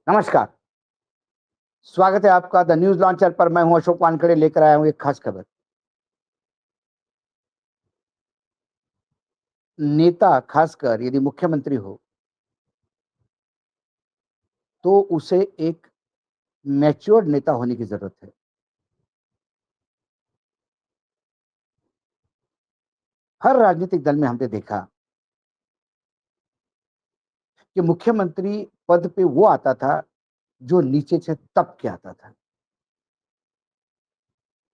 नमस्कार, स्वागत है आपका द न्यूज़ लॉन्चर पर। मैं हूं अशोक वानखेड़े, लेकर आया हूं एक खास खबर। नेता खासकर यदि मुख्यमंत्री हो, तो उसे एक मैच्योर्ड नेता होने की ज़रूरत है। हर राजनीतिक दल में हमने देखा कि मुख्यमंत्री पद पे वो आता था, जो नीचे से तप के आता था।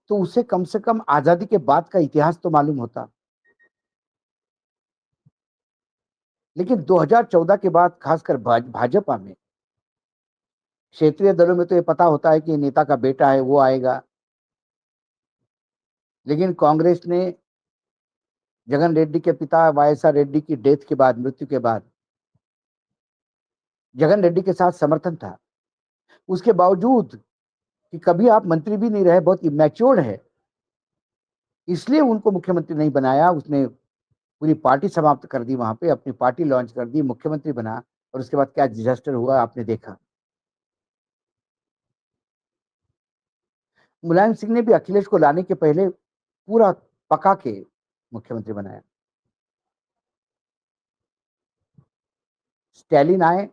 तो उसे कम से कम आज़ादी के बाद का इतिहास तो मालूम होता। लेकिन 2014 के बाद खासकर भाजपा में, क्षेत्रीय दलों में तो ये पता होता है कि नेता का बेटा है, वो आएगा। लेकिन कांग्रेस ने जगन रेड्डी के पिता वाईएसआर रेड्डी की डेथ के बाद, मृत्यु के बाद, जगन रेड्डी के साथ समर्थन था। उसके बावजूद कि कभी आप मंत्री भी नहीं रहे, बहुत इमैच्योर्ड है, इसलिए उनको मुख्यमंत्री नहीं बनाया। उसने पूरी पार्टी समाप्त कर दी, वहां पे अपनी पार्टी लॉन्च कर दी, मुख्यमंत्री बना। और उसके बाद क्या डिजास्टर हुआ आपने देखा। मुलायम सिंह ने भी अखिलेश को लाने के पहले पूरा पका के मुख्यमंत्री बनाया। स्टैलिन आए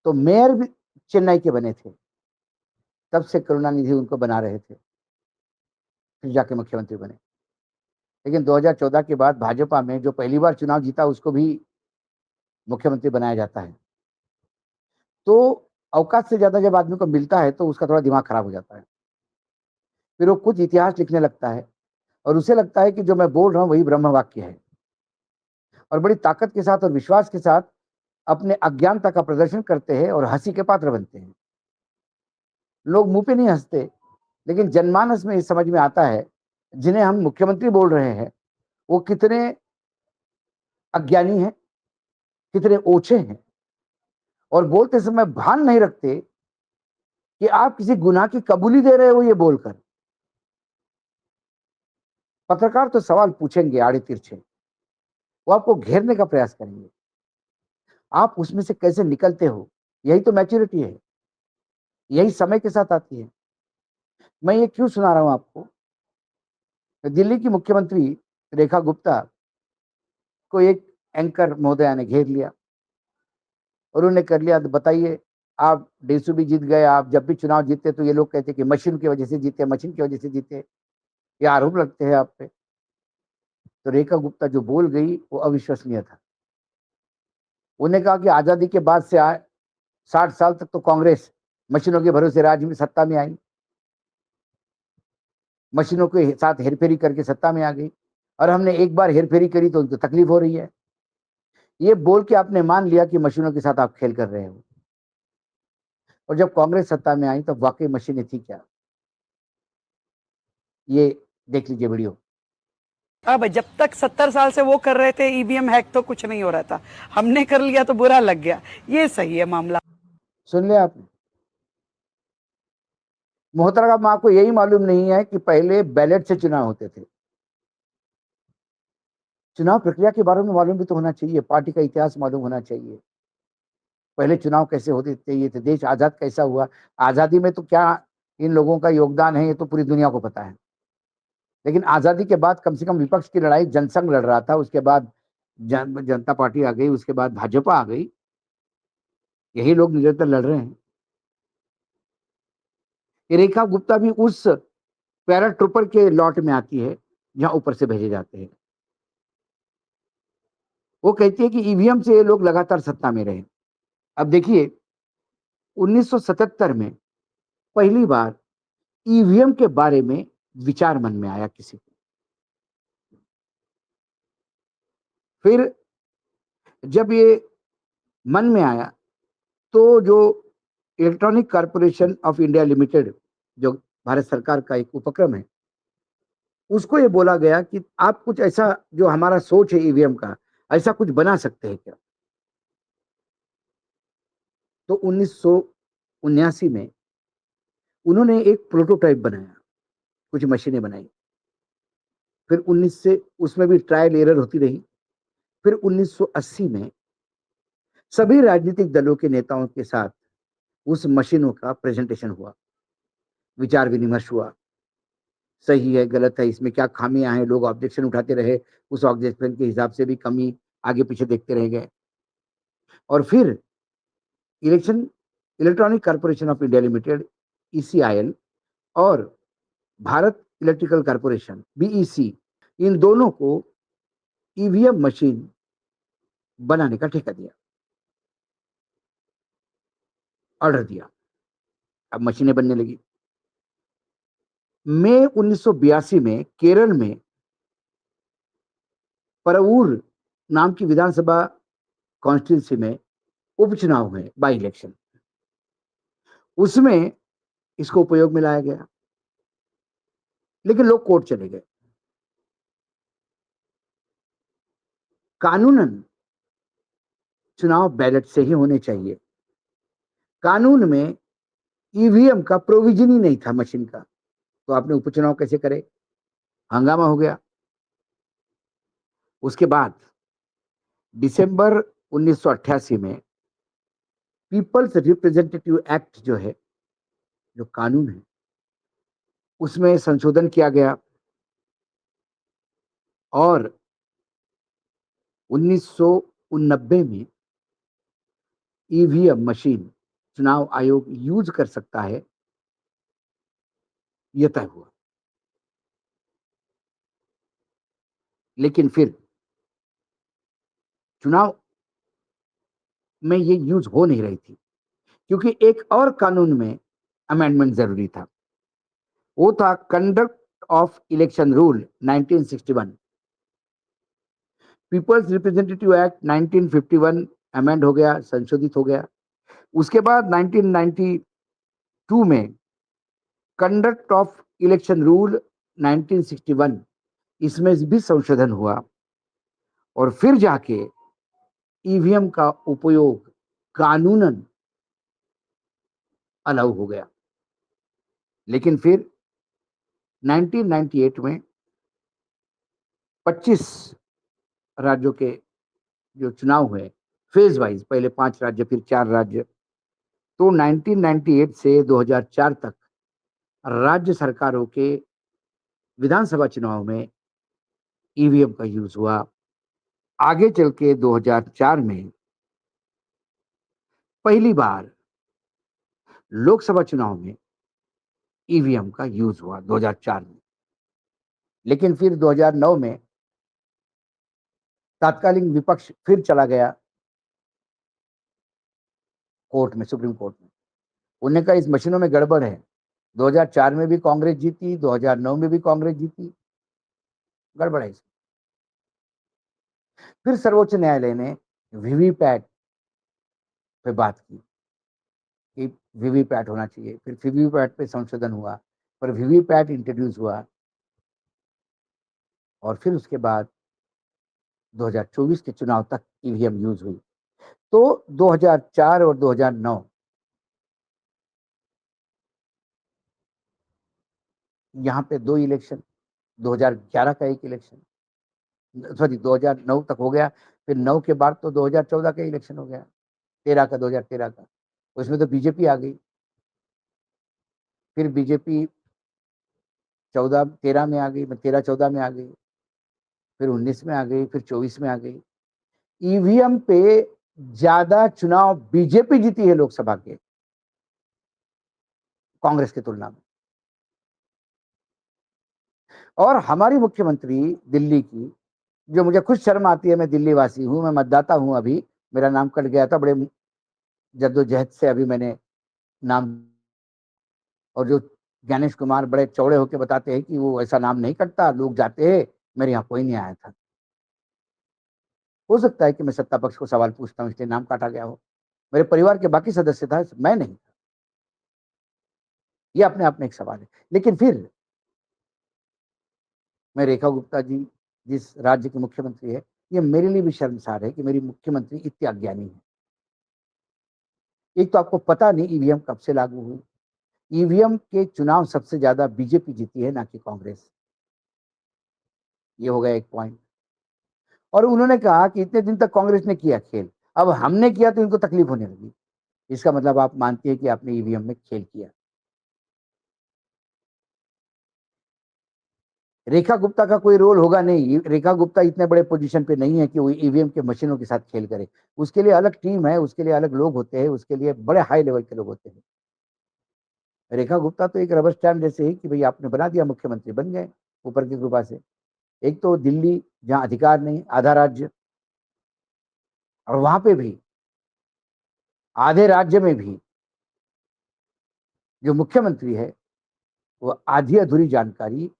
तो मेयर भी चेन्नई के बने थे, तब से करुणानिधि उनको बना रहे थे, फिर जाके मुख्यमंत्री बने। लेकिन 2014 के बाद भाजपा में जो पहली बार चुनाव जीता, उसको भी मुख्यमंत्री बनाया जाता है। तो अवकाश से ज्यादा जब आदमी को मिलता है, तो उसका थोड़ा दिमाग खराब हो जाता है। फिर वो कुछ इतिहास लिखने लगता है, और उसे लगता है कि जो मैं बोल रहा हूं वही ब्रह्म वाक्य है। और बड़ी ताकत के साथ और विश्वास के साथ अपने अज्ञानता का प्रदर्शन करते हैं और हंसी के पात्र बनते हैं। लोग मुंह पे नहीं हंसते, लेकिन जनमानस में इस समझ में आता है, जिन्हें हम मुख्यमंत्री बोल रहे हैं, वो कितने अज्ञानी हैं, कितने ओछे हैं, और बोलते समय भान नहीं रखते कि आप किसी गुनाह की कबूली दे रहे हो ये बोलकर। पत्रकार तो सवाल पूछेंगे आड़े तिरछे, वो आपको घेरने का प्रयास करेंगे। आप उसमें से कैसे निकलते हो, यही तो मैच्योरिटी है, यही समय के साथ आती है। मैं ये क्यों सुना रहा हूं आपको। दिल्ली की मुख्यमंत्री रेखा गुप्ता को एक एंकर महोदया ने घेर लिया, और उन्होंने कर लिया, तो बताइए, आप डेसू भी जीत गए। आप जब भी चुनाव जीतते तो ये लोग कहते कि मशीन की वजह से जीते, मशीन की वजह से जीते, ये आरोप लगते हैं आप पे। तो रेखा गुप्ता जो बोल गई वो अविश्वसनीय था। उन्होंने कहा कि आजादी के बाद से 60 साल तक तो कांग्रेस मशीनों के भरोसे राज्य में सत्ता में आई, मशीनों के साथ हेरफेरी करके सत्ता में आ गई, और हमने एक बार हेरफेरी करी तो उनको तकलीफ हो रही है। ये बोल के आपने मान लिया कि मशीनों के साथ आप खेल कर रहे हो। और जब कांग्रेस सत्ता में आई तब वाकई मशीनें थी क्या, ये देख लीजिए वीडियो। अब जब तक 70 साल से वो कर रहे थे ईवीएम हैक तो कुछ नहीं हो रहा था, हमने कर लिया तो बुरा लग गया। ये सही है मामला। सुन लिया आपने। मोहतरम, आपको यही मालूम नहीं है कि पहले बैलेट से चुनाव होते थे। चुनाव प्रक्रिया के बारे में मालूम भी तो होना चाहिए, पार्टी का इतिहास मालूम होना चाहिए। पहले चुनाव कैसे होते थे, ये थे, देश आजाद कैसा हुआ। आजादी में तो क्या इन लोगों का योगदान है, ये तो पूरी दुनिया को पता है। लेकिन आजादी के बाद कम से कम विपक्ष की लड़ाई जनसंघ लड़ रहा था, उसके बाद जनता पार्टी आ गई, उसके बाद भाजपा आ गई। यही लोग निरंतर लड़ रहे हैं। ये रेखा गुप्ता भी उस पैरा ट्रूपर के लॉट में आती है, जहां ऊपर से भेजे जाते हैं। वो कहती है कि ईवीएम से ये लोग लगातार सत्ता में रहे। अब देखिए, 1977 में पहली बार ईवीएम के बारे में विचार मन में आया किसी को। फिर जब ये मन में आया, तो जो electronic corporation of India limited, जो भारत सरकार का एक उपक्रम है, उसको ये बोला गया कि आप कुछ ऐसा, जो हमारा सोच है ईवीएम का, ऐसा कुछ बना सकते हैं क्या। तो 1979 में उन्होंने एक प्रोटोटाइप बनाया, कुछ मशीनें बनाई। फिर 19 से उसमें भी ट्रायल एरर होती रही। फिर 1980 में सभी राजनीतिक दलों के नेताओं के साथ उस मशीनों का प्रेजेंटेशन हुआ, विचार विनिमय हुआ, सही है गलत है, इसमें क्या खामियां हैं, लोग ऑब्जेक्शन उठाते रहे, उस ऑब्जेक्शन के हिसाब से भी कमी आगे पीछे देखते रह गए। और फिर election electronic corporation of India limited ECIL और भारत इलेक्ट्रिकल कॉर्पोरेशन बीईसी, इन दोनों को ईवीएम मशीन बनाने का ठेका दिया, ऑर्डर दिया। अब मशीनें बनने लगी। मई 1982 में केरल में परवूर नाम की विधानसभा कॉन्स्टिट्यूंसी में उपचुनाव हुए, बाई इलेक्शन। उसमें इसको उपयोग में लाया गया, लेकिन लोग कोर्ट चले गए। कानूनन चुनाव बैलेट से ही होने चाहिए। कानून में ईवीएम का प्रोविजन ही नहीं था मशीन का, तो आपने उपचुनाव कैसे करे? हंगामा हो गया। उसके बाद दिसंबर 1988 में पीपल्स रिप्रेजेंटेटिव एक्ट जो है, जो कानून है, उसमें संशोधन किया गया और 1990 में ईवीएम मशीन चुनाव आयोग यूज कर सकता है, यह तय हुआ। लेकिन फिर चुनाव में ये यूज हो नहीं रही थी, क्योंकि एक और कानून में अमेंडमेंट जरूरी था। वो था conduct of election rule 1961। Peoples representative act 1951 amend हो गया, संशोधित हो गया। उसके बाद 1992 में कंडक्ट ऑफ इलेक्शन रूल 1961, इसमें भी संशोधन हुआ और फिर जाके ईवीएम का उपयोग कानूनन अलाउ हो गया। लेकिन फिर 1998 में 25 राज्यों के जो चुनाव हुए फेज वाइज, पहले 5 राज्य फिर 4 राज्य, तो 1998 से 2004 तक राज्य सरकारों के विधानसभा चुनाव में ईवीएम का यूज हुआ। आगे चल के 2004 में पहली बार लोकसभा चुनाव में ईवीएम का यूज हुआ 2004 में। लेकिन फिर 2009 में तात्कालीन विपक्ष फिर चला गया कोर्ट में, सुप्रीम कोर्ट में। उन्होंने कहा इस मशीनों में गड़बड़ है। 2004 में भी कांग्रेस जीती, 2009 में भी कांग्रेस जीती, गड़बड़ है इसमें। फिर सर्वोच्च न्यायालय ने वीवीपैट पे बात की कि वीवीपैट होना चाहिए। फिर वीवीपैट पे संशोधन हुआ, पर वीवीपैट इंट्रोड्यूस हुआ और फिर उसके बाद 2024 के चुनाव तक ईवीएम यूज हुई। तो 2004 और 2009 यहाँ पे 2 इलेक्शन, 2011 का एक इलेक्शन, सॉरी 2009 तक हो गया। फिर 9 के बाद तो 2014 का इलेक्शन हो गया, 13 का, 2013 का। उसमें तो बीजेपी आ गई। फिर बीजेपी 14-13 में आ गई, 13-14 में आ गई, फिर 19 में आ गई, फिर 24 में आ गई। ईवीएम पे ज्यादा चुनाव बीजेपी जीती है लोकसभा के, कांग्रेस की तुलना में। और हमारी मुख्यमंत्री दिल्ली की, जो मुझे खुद शर्म आती है, मैं दिल्ली वासी हूं, मैं मतदाता हूं, अभी मेरा नाम कट गया था, बड़े जद्दोजहद से अभी मैंने नाम। और जो ज्ञानेश कुमार बड़े चौड़े होकर बताते हैं कि वो ऐसा नाम नहीं कटता, लोग जाते हैं, मेरे यहाँ कोई नहीं आया था। हो सकता है कि मैं सत्ता पक्ष को सवाल पूछता हूँ इसलिए नाम काटा गया हो, मेरे परिवार के बाकी सदस्य था, मैं नहीं था। ये अपने आप में एक सवाल है। लेकिन फिर मैं रेखा गुप्ता जी जिस राज्य की मुख्यमंत्री है, ये मेरे लिए भी शर्मसार है कि मेरी मुख्यमंत्री इतनी अज्ञानी है। एक तो आपको पता नहीं ईवीएम कब से लागू हुई। ईवीएम के चुनाव सबसे ज्यादा बीजेपी जीती है, ना कि कांग्रेस। ये हो गया एक पॉइंट। और उन्होंने कहा कि इतने दिन तक कांग्रेस ने किया खेल, अब हमने किया तो इनको तकलीफ होने लगी। इसका मतलब आप मानती है कि आपने ईवीएम में खेल किया। रेखा गुप्ता का कोई रोल होगा नहीं। रेखा गुप्ता इतने बड़े पोजीशन पे नहीं है कि वो ईवीएम के मशीनों के साथ खेल करे। उसके लिए अलग टीम है, उसके लिए अलग लोग होते हैं, उसके लिए बड़े हाई लेवल के लोग होते हैं। रेखा गुप्ता तो एक रबर स्टैम्प जैसे ही कि भाई आपने बना दिया, मुख्यमंत्री बन गए ऊपर की कृपा से। एक तो दिल्ली जहां अधिकार नहीं, आधा राज्य, और वहां पे भी आधे राज्य में भी जो मुख्यमंत्री है वो आधी अधूरी जानकारी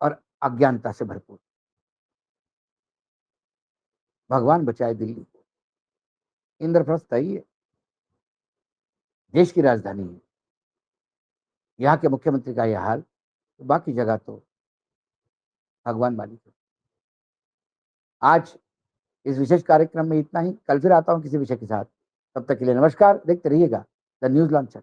और अज्ञानता से भरपूर। भगवान बचाए दिल्ली को। इंद्रप्रस्थ है ये, देश की राजधानी है। यहाँ के मुख्यमंत्री का यह हाल, तो बाकी जगह तो भगवान मालिक है। आज इस विशेष कार्यक्रम में इतना ही। कल फिर आता हूं किसी विषय के साथ। तब तक के लिए नमस्कार। देखते रहिएगा द न्यूज लॉन्चर।